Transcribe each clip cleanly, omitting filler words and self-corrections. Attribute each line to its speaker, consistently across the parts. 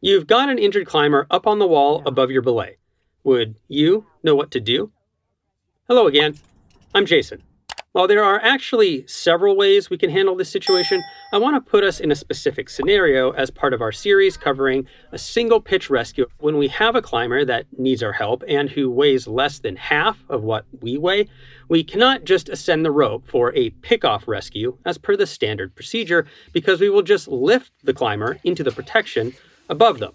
Speaker 1: You've got an injured climber up on the wall above your belay. Would you know what to do? Hello again. I'm Jason. While there are actually several ways we can handle this situation, I want to put us in a specific scenario as part of our series covering a single pitch rescue when we have a climber that needs our help and who weighs less than half of what we weigh. We cannot just ascend the rope for a pick-off rescue as per the standard procedure because we will just lift the climber into the protection above them.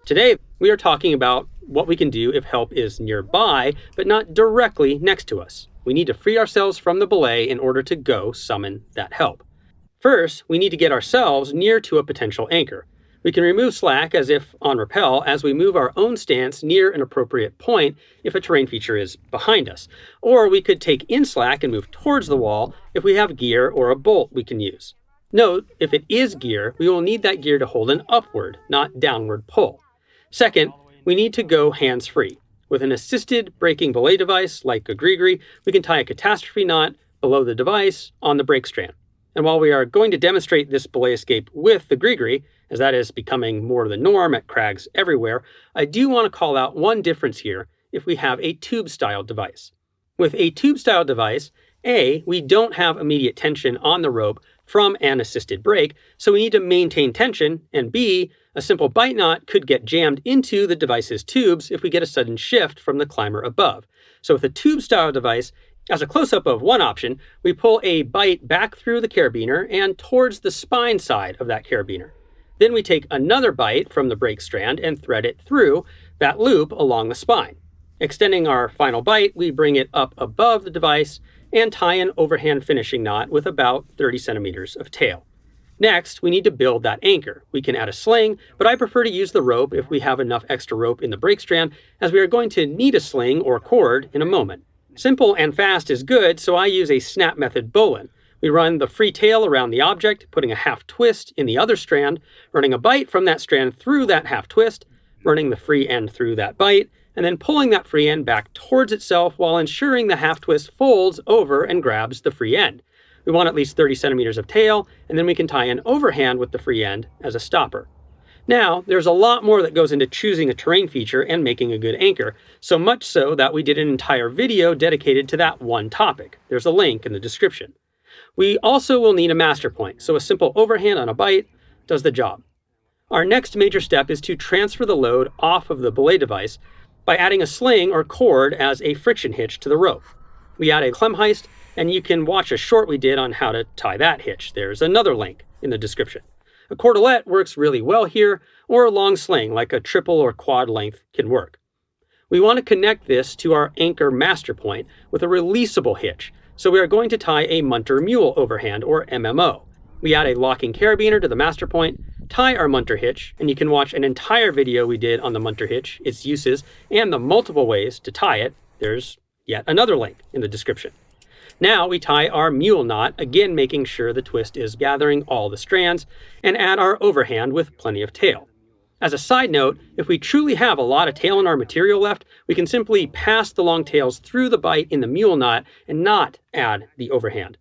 Speaker 1: Today, we are talking about what we can do if help is nearby, but not directly next to us. We need to free ourselves from the belay in order to go summon that help. First, we need to get ourselves near to a potential anchor. We can remove slack as if on rappel as we move our own stance near an appropriate point if a terrain feature is behind us. Or we could take in slack and move towards the wall if we have gear or a bolt we can use. Note, if it is gear, we will need that gear to hold an upward, not downward pull. Second, we need to go hands-free. With an assisted braking belay device like a gree-gree, we can tie a catastrophe knot below the device on the brake strand. And while we are going to demonstrate this belay escape with the gree-gree, as that is becoming more the norm at crags everywhere, I do want to call out one difference here if we have a tube-style device. With a tube-style device, A, we don't have immediate tension on the rope from an assisted brake, so we need to maintain tension, and B, a simple bite knot could get jammed into the device's tubes if we get a sudden shift from the climber above. So with a tube-style device, as a close-up of one option, we pull a bite back through the carabiner and towards the spine side of that carabiner. Then we take another bite from the brake strand and thread it through that loop along the spine. Extending our final bite, we bring it up above the device and tie an overhand finishing knot with about 30 centimeters of tail. Next, we need to build that anchor. We can add a sling, but I prefer to use the rope if we have enough extra rope in the brake strand, as we are going to need a sling or cord in a moment. Simple and fast is good, so I use a snap method bowline. We run the free tail around the object, putting a half twist in the other strand, running a bite from that strand through that half twist, running the free end through that bite, and then pulling that free end back towards itself while ensuring the half twist folds over and grabs the free end. We want at least 30 centimeters of tail, and then we can tie an overhand with the free end as a stopper. Now, there's a lot more that goes into choosing a terrain feature and making a good anchor, so much so that we did an entire video dedicated to that one topic. There's a link in the description. We also will need a master point, so a simple overhand on a bite does the job. Our next major step is to transfer the load off of the belay device by adding a sling or cord as a friction hitch to the rope. We add a clem heist, and you can watch a short we did on how to tie that hitch. There's another link in the description. A cordelette works really well here, or a long sling like a triple or quad length can work. We want to connect this to our anchor master point with a releasable hitch, so we are going to tie a Munter Mule overhand, or MMO. We add a locking carabiner to the master point, tie our Munter hitch, and you can watch an entire video we did on the Munter hitch, its uses, and the multiple ways to tie it. There's yet another link in the description. Now we tie our mule knot, again making sure the twist is gathering all the strands, and add our overhand with plenty of tail. As a side note, if we truly have a lot of tail in our material left, we can simply pass the long tails through the bite in the mule knot and not add the overhand.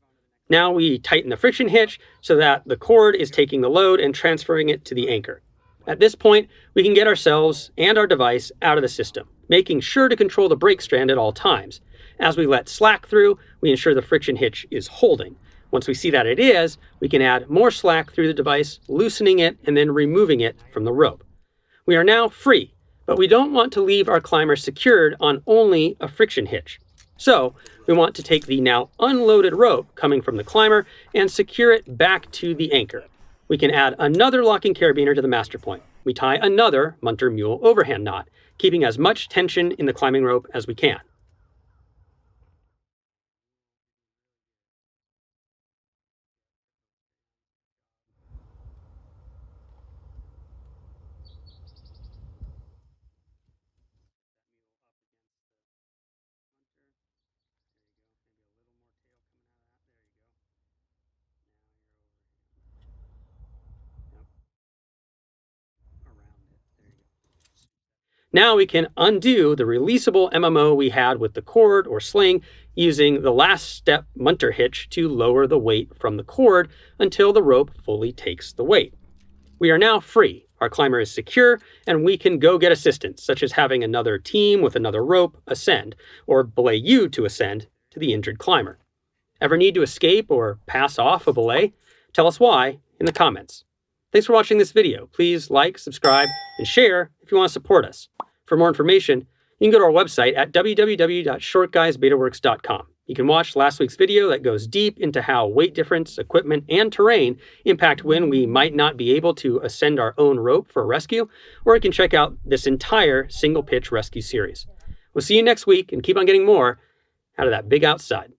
Speaker 1: Now we tighten the friction hitch so that the cord is taking the load and transferring it to the anchor. At this point, we can get ourselves and our device out of the system, making sure to control the brake strand at all times. As we let slack through, we ensure the friction hitch is holding. Once we see that it is, we can add more slack through the device, loosening it and then removing it from the rope. We are now free, but we don't want to leave our climber secured on only a friction hitch. So we want to take the now unloaded rope coming from the climber and secure it back to the anchor. We can add another locking carabiner to the master point. We tie another Munter Mule overhand knot, keeping as much tension in the climbing rope as we can. Now we can undo the releasable MMO we had with the cord or sling using the last step Munter hitch to lower the weight from the cord until the rope fully takes the weight. We are now free. our climber is secure, and we can go get assistance, such as having another team with another rope ascend, or belay you to ascend to the injured climber. Ever need to escape or pass off a belay? Tell us why in the comments. Thanks for watching this video. Please like, subscribe, and share if you want to support us. For more information, you can go to our website at www.shortguysbetaworks.com. You can watch last week's video that goes deep into how weight difference, equipment, and terrain impact when we might not be able to ascend our own rope for a rescue, or you can check out this entire single pitch rescue series. We'll see you next week and keep on getting more out of that big outside.